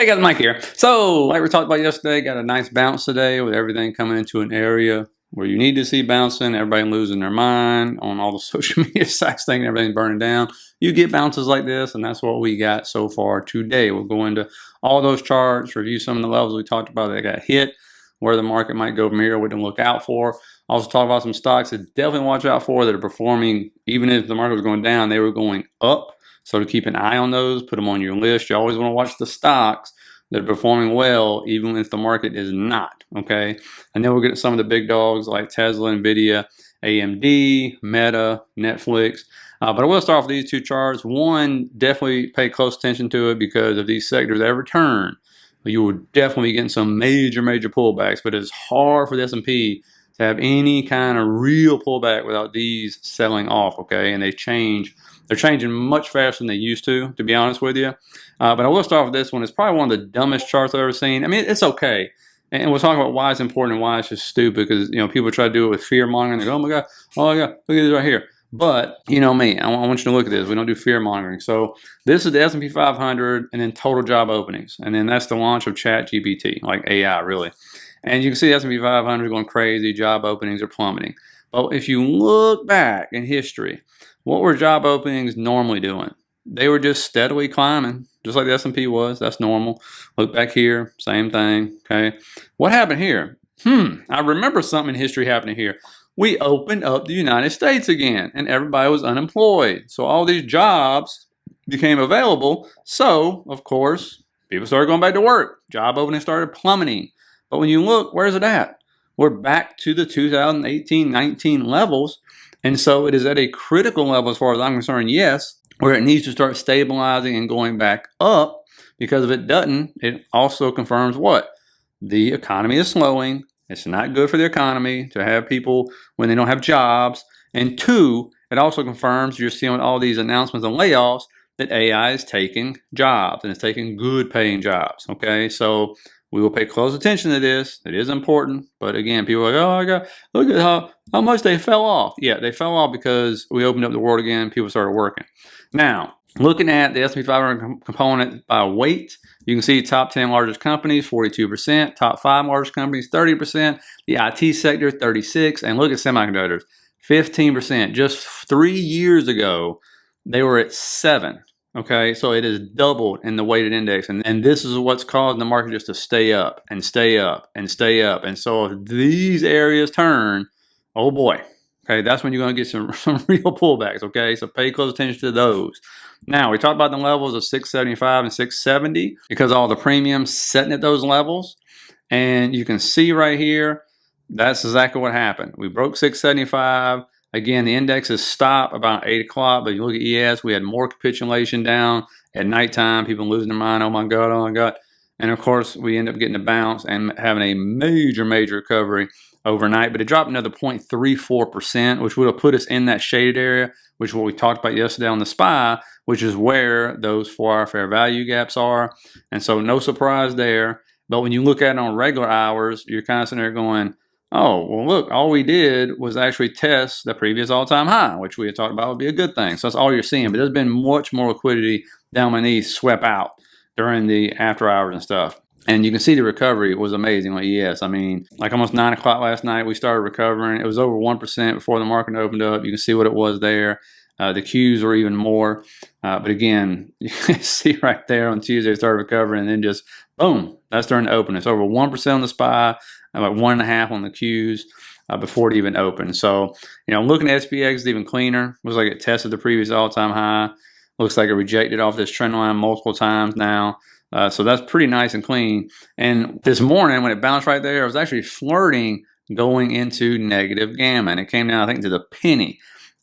Hey guys, Mike here. So, like we talked about yesterday, got a nice bounce today with everything coming into an area where you need to see bouncing, everybody losing their mind on all the social media sites thinking everything's burning down. You get bounces like this, and that's what we got so far today. We'll go into all those charts, review some of the levels we talked about that got hit, where the market might go from here, what to look out for. Also talk about some stocks that definitely watch out for that are performing, even if the market was going down, they were going up. So to keep an eye on those, put them on your list. You always want to watch the stocks that are performing well, even if the market is not, okay? And then we'll get to some of the big dogs like Tesla, Nvidia, AMD, Meta, Netflix. But I will start off with these two charts. One, definitely pay close attention to it because if these sectors ever turn, you will definitely be getting some major pullbacks. But it's hard for the S&P to have any kind of real pullback without these selling off, okay? And they're changing much faster than they used to be honest with you. But I will start with this one. It's probably one of the dumbest charts I've ever seen. I mean, it's okay. And we'll talk about why it's important and why it's just stupid because, you know, people try to do it with fear mongering. They go, oh my God, look at this right here. But you know me, I want you to look at this. We don't do fear mongering. So this is the S&P 500 and then total job openings. And then that's the launch of ChatGPT, like AI really. And you can see the S&P 500 going crazy. Job openings are plummeting. But if you look back in history, what were job openings normally doing? They were just steadily climbing, just like the S&P was. That's normal. Look back here, same thing, okay? What happened here? I remember something in history happening here. We opened up the United States again, and everybody was unemployed. So all these jobs became available. So, of course, people started going back to work. Job openings started plummeting. But when you look, where's it at? We're back to the 2018-19 levels. And so it is at a critical level as far as I'm concerned, yes, where it needs to start stabilizing and going back up, because if it doesn't, it also confirms what? The economy is slowing. It's not good for the economy to have people when they don't have jobs. And two, it also confirms, you're seeing all these announcements and layoffs, that AI is taking jobs and it's taking good paying jobs, okay? So we will pay close attention to this. It is important. But again, people are like, oh my God, look at how much they fell off. Yeah, they fell off because we opened up the world again. People started working. Now, looking at the S&P 500 component by weight, you can see top 10 largest companies, 42%. Top 5 largest companies, 30%. The IT sector, 36%. And look at semiconductors, 15%. Just 3 years ago, they were at 7%. Okay, so it has doubled in the weighted index, and this is what's causing the market just to stay up and stay up and stay up. And so if these areas turn, oh boy, okay, that's when you're going to get some real pullbacks, okay? So pay close attention to those. Now, we talked about the levels of 675 and 670 because all the premiums setting at those levels. And you can see right here, that's exactly what happened. We broke 675. Again, the indexes stop about 8 o'clock, but you look at ES, we had more capitulation down at nighttime, people losing their mind, oh my God. And of course, we end up getting a bounce and having a major recovery overnight, but it dropped another 0.34%, which would have put us in that shaded area, which is what we talked about yesterday on the SPY, which is where those 4-hour fair value gaps are. And so no surprise there. But when you look at it on regular hours, you're kind of sitting there going, oh, well, look, all we did was actually test the previous all-time high, which we had talked about would be a good thing. So that's all you're seeing. But there's been much more liquidity down beneath swept out during the after hours and stuff. And you can see the recovery was amazing on ES. I mean, like almost 9 o'clock last night, we started recovering. It was over 1% before the market opened up. You can see what it was there. The Qs were even more. But again, you can see right there on Tuesday, it started recovering and then just boom, that's during the open. It's over 1% on the SPY, about 1.5 on the Qs before it even opened. So, you know, looking at SPX is even cleaner. Looks like it tested the previous all-time high. Looks like it rejected off this trend line multiple times now. So that's pretty nice and clean. And this morning, when it bounced right there, it was actually flirting going into negative gamma. And it came down, I think, to the penny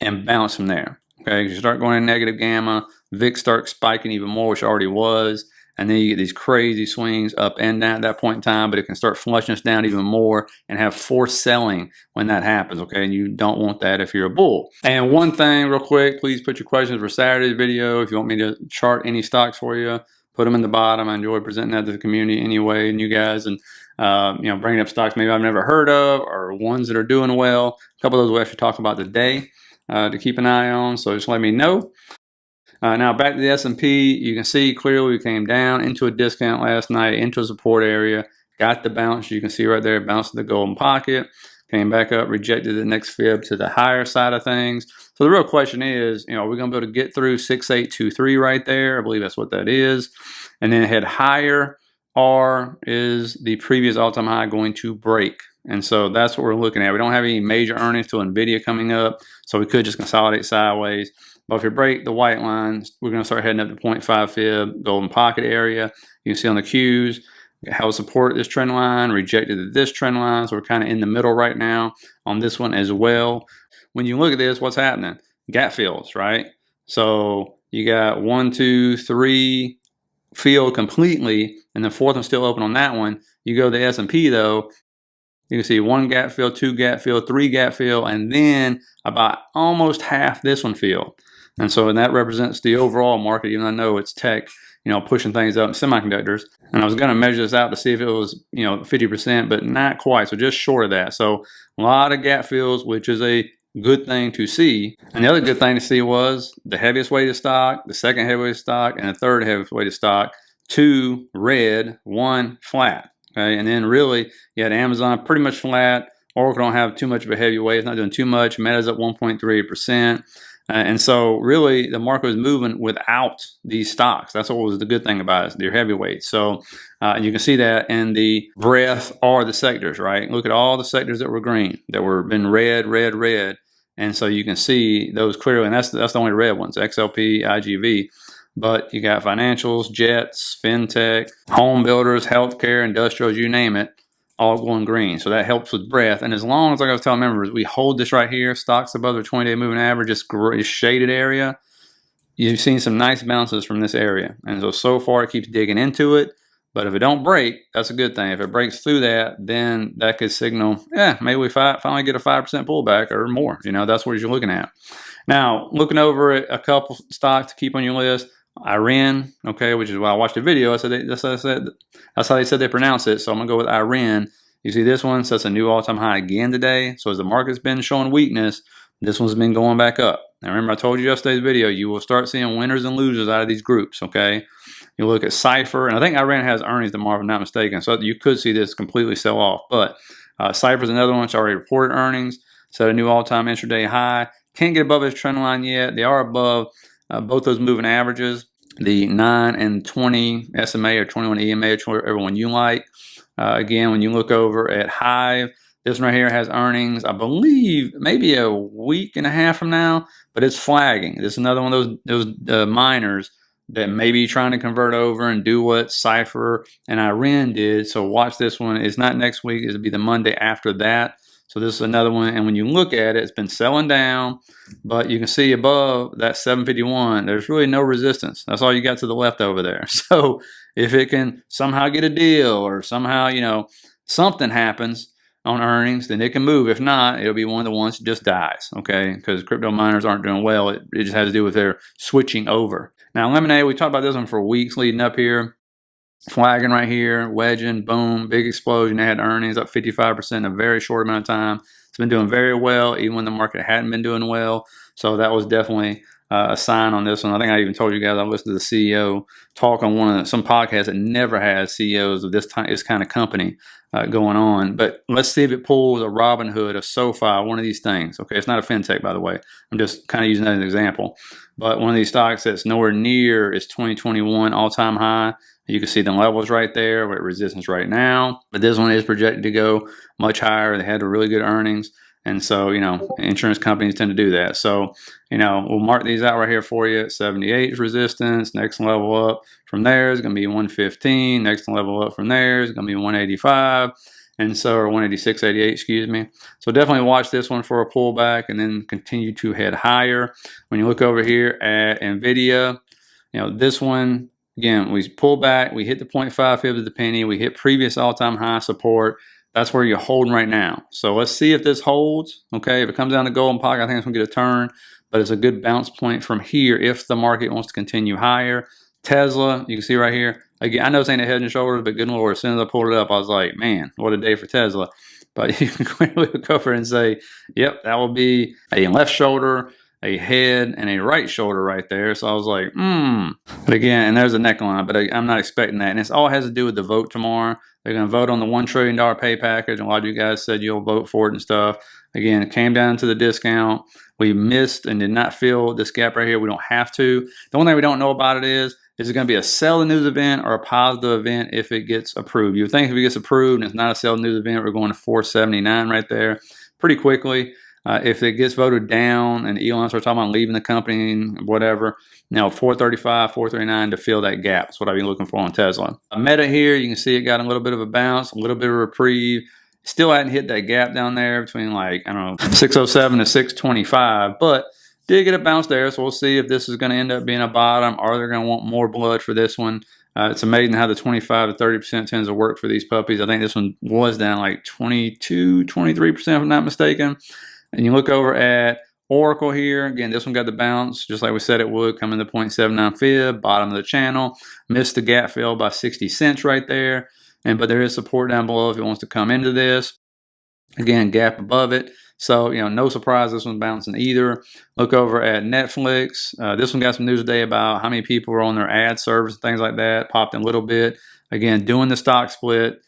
and bounced from there. Okay, you start going in negative gamma, VIX starts spiking even more, which it already was. And then you get these crazy swings up and down at that point in time, but it can start flushing us down even more and have forced selling when that happens, okay? And you don't want that if you're a bull. And one thing real quick, please put your questions for Saturday's video. If you want me to chart any stocks for you, put them in the bottom. I enjoy presenting that to the community anyway and you guys, and you know, bringing up stocks maybe I've never heard of or ones that are doing well. A couple of those we'll actually talk about today to keep an eye on, so just let me know. Now back to the S&P, you can see clearly we came down into a discount last night, into a support area, got the bounce. You can see right there, bounced the golden pocket, came back up, rejected the next fib to the higher side of things. So the real question is, are we going to be able to get through 6823 right there? I believe that's what that is. And then head higher, or is the previous all-time high going to break? And so that's what we're looking at. We don't have any major earnings till NVIDIA coming up, so we could just consolidate sideways. But if you break the white lines, we're going to start heading up to 0.5 fib, golden pocket area. You can see on the Qs, held support at this trend line, rejected at this trend line. So we're kind of in the middle right now on this one as well. When you look at this, what's happening? Gap fills, right? So you got 1, 2, 3 filled completely, and the fourth one's still open on that one. You go to the S&P though, you can see 1 gap fill, 2 gap fill, 3 gap fill, and then about almost half this one fill. And so that represents the overall market, even though I know it's tech, pushing things up in semiconductors. And I was going to measure this out to see if it was, 50%, but not quite. So just short of that. So a lot of gap fills, which is a good thing to see. And the other good thing to see was the heaviest weighted stock, the second heaviest stock, and the third heaviest weighted stock, 2 red, 1 flat. Okay, and then really you had Amazon pretty much flat. Oracle don't have too much of a heavy weight; it's not doing too much. Meta's up 1.38%, and so really the market was moving without these stocks. That's what was the good thing about it; they're heavyweights. So you can see that in the breadth or the sectors, right? Look at all the sectors that were green, that were been red, red, red, and so you can see those clearly. And that's the only red ones: XLP, IGV. But you got financials, jets, fintech, home builders, healthcare, industrials, you name it, all going green. So that helps with breadth. And as long as, like I was telling members, we hold this right here, stocks above the 20-day moving average, this shaded area, you've seen some nice bounces from this area. And so far it keeps digging into it. But if it don't break, that's a good thing. If it breaks through that, then that could signal, maybe we finally get a 5% pullback or more. That's what you're looking at. Now, looking over at a couple stocks to keep on your list, IREN, okay, which is why I watched the video. That's how they said they pronounce it. So I'm gonna go with IREN. You see this one sets a new all-time high again today. So as the market's been showing weakness, this one's been going back up. Now remember, I told you yesterday's video, you will start seeing winners and losers out of these groups, okay? You look at CIFR, and I think IREN has earnings tomorrow, if I'm not mistaken. So you could see this completely sell off. But CIFR is another one that's already reported earnings, set a new all-time intraday high. Can't get above its trend line yet. They are above both those moving averages, the 9 and 20 SMA or 21 EMA, whichever one you like. Again, when you look over at Hive, this one right here has earnings, I believe, maybe a week and a half from now, but it's flagging. This is another one of those miners that may be trying to convert over and do what CIFR and IREN did. So watch this one. It's not next week. It'll be the Monday after that. So this is another one, and when you look at it, it's been selling down, but you can see above that 751, there's really no resistance. That's all you got to the left over there. So if it can somehow get a deal or somehow, something happens on earnings, then it can move. If not, it'll be one of the ones that just dies, okay? Because crypto miners aren't doing well. It just has to do with their switching over. Now, Lemonade, we talked about this one for weeks leading up here. Flagging right here, wedging, boom, big explosion. They had earnings up 55% in a very short amount of time. It's been doing very well, even when the market hadn't been doing well. So that was definitely a sign on this one. I think I even told you guys I listened to the CEO talk on some podcast that never has CEOs of this kind of company going on. But let's see if it pulls a Robinhood, a SoFi, one of these things. Okay, it's not a fintech, by the way. I'm just kind of using that as an example. But one of these stocks that's nowhere near its 2021 all-time high. You can see the levels right there with resistance right now. But this one is projected to go much higher. They had really good earnings. And so, insurance companies tend to do that. So, we'll mark these out right here for you. 78 is resistance. Next level up from there is going to be 115. Next level up from there is going to be 185. And so, or 186.88, excuse me. So definitely watch this one for a pullback and then continue to head higher. When you look over here at NVIDIA, this one, again, we pull back, we hit the 0.5 fib of the penny, we hit previous all-time high support. That's where you're holding right now. So let's see if this holds. Okay, if it comes down to golden pocket, I think it's going to get a turn, but it's a good bounce point from here if the market wants to continue higher. Tesla, you can see right here. Again, I know it's ain't a head and shoulders, but good Lord, as soon as I pulled it up, I was like, man, what a day for Tesla. But you can clearly look over and say, yep, that will be a left shoulder a head, and a right shoulder right there. So I was like, But again, and there's a neckline, but I'm not expecting that. And this all has to do with the vote tomorrow. They're going to vote on the $1 trillion pay package. And a lot of you guys said you'll vote for it and stuff. Again, it came down to the discount. We missed and did not fill this gap right here. We don't have to. The only thing we don't know about it is it going to be a sell the news event or a positive event if it gets approved? You would think if it gets approved and it's not a sell the news event, we're going to 479 right there pretty quickly. If it gets voted down and Elon starts talking about leaving the company and whatever, 435, 439 to fill that gap. That's what I've been looking for on Tesla. Meta here, you can see it got a little bit of a bounce, a little bit of a reprieve. Still hadn't hit that gap down there between 607 to 625, but did get a bounce there. So we'll see if this is going to end up being a bottom. Are they going to want more blood for this one? It's amazing how the 25 to 30% tends to work for these puppies. I think this one was down like 22, 23% if I'm not mistaken. And you look over at Oracle here. Again, this one got the bounce, just like we said it would, coming to 0.79 fib, bottom of the channel. Missed the gap fill by 60 cents right there. But there is support down below if it wants to come into this. Again, gap above it. So, no surprise this one's bouncing either. Look over at Netflix. This one got some news today about how many people were on their ad service and things like that. Popped in a little bit. Again, doing the stock split.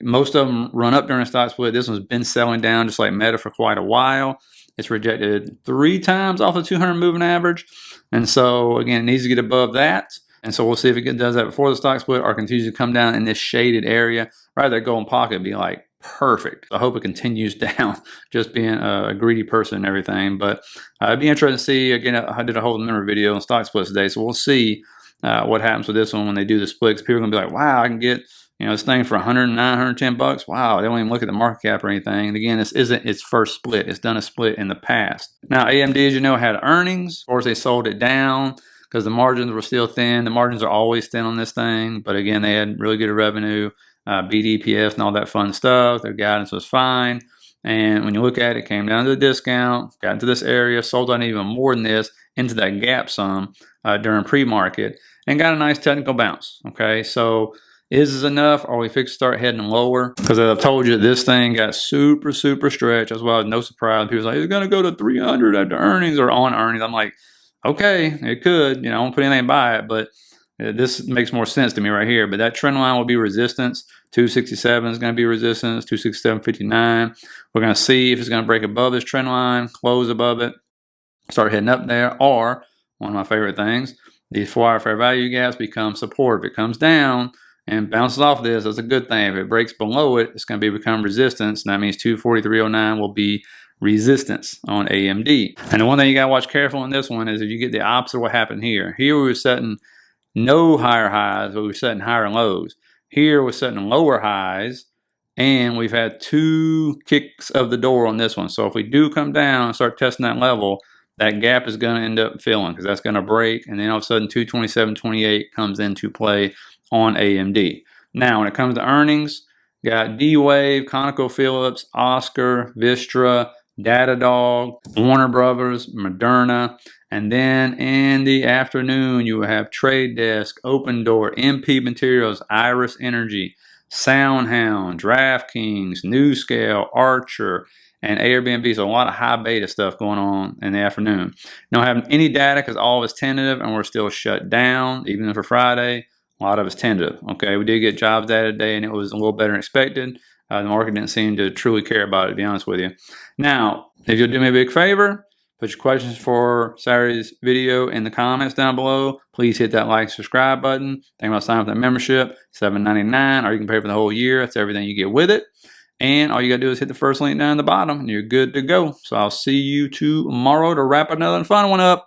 Most of them run up during a stock split. This one's been selling down just like Meta for quite a while. It's rejected 3 times off the 200 moving average. And so, again, it needs to get above that. And so we'll see if it does that before the stock split or continues to come down in this shaded area. Right there, golden pocket would be like perfect. I hope it continues down, just being a greedy person and everything. But it'd be interesting to see. Again, I did a whole number video on stock splits today, so we'll see what happens with this one when they do the splits. People are going to be like, wow, I can get this thing for 109, 110 bucks. Wow, they don't even look at the market cap or anything. And again, this isn't its first split. It's done a split in the past. Now, AMD, as you know, had earnings. Of course, they sold it down because the margins were still thin. The margins are always thin on this thing. But again, they had really good revenue, BDPS and all that fun stuff. Their guidance was fine. And when you look at it, it came down to the discount, got into this area, sold on even more than this into that gap sum during pre-market, and got a nice technical bounce. Okay, so is this enough? Or are we fixed to start heading lower? Because as I've told you, this thing got super, super stretched. That's why no surprise. People like, it's going to go to 300 after earnings or on earnings. I'm like, okay, it could. I won't put anything by it, but this makes more sense to me right here. But that trend line will be resistance. 267 is going to be resistance. 267.59. We're going to see if it's going to break above this trend line, close above it, start heading up there. Or, one of my favorite things, these 4-hour fair value gaps become support. If it comes down and bounces off this, that's a good thing. If it breaks below it, it's going to become resistance. And that means 243.09 will be resistance on AMD. And the one thing you got to watch careful on this one is if you get the opposite of what happened here. Here we were setting no higher highs, but we were setting higher lows. Here we're setting lower highs, and we've had 2 kicks of the door on this one. So if we do come down and start testing that level, that gap is going to end up filling because that's going to break. And then all of a sudden 227.28 comes into play on AMD. Now, when it comes to earnings, you got D-Wave, ConocoPhillips, Oscar, Vistra, Datadog, Warner Brothers, Moderna, and then in the afternoon you will have Trade Desk, Open Door, MP Materials, Iris Energy, SoundHound, DraftKings, NewScale, Archer, and Airbnb. So a lot of high beta stuff going on in the afternoon. Don't have any data because all of it's tentative and we're still shut down, even for Friday. A lot of it's tentative. Okay, we did get jobs data today and it was a little better than expected. The market didn't seem to truly care about it, to be honest with you. Now, if you'll do me a big favor, put your questions for Saturday's video in the comments down below. Please hit that like, subscribe button. Think about signing up for that membership, $7.99, or you can pay for the whole year. That's everything you get with it. And all you got to do is hit the first link down at the bottom, and you're good to go. So I'll see you tomorrow to wrap another fun one up.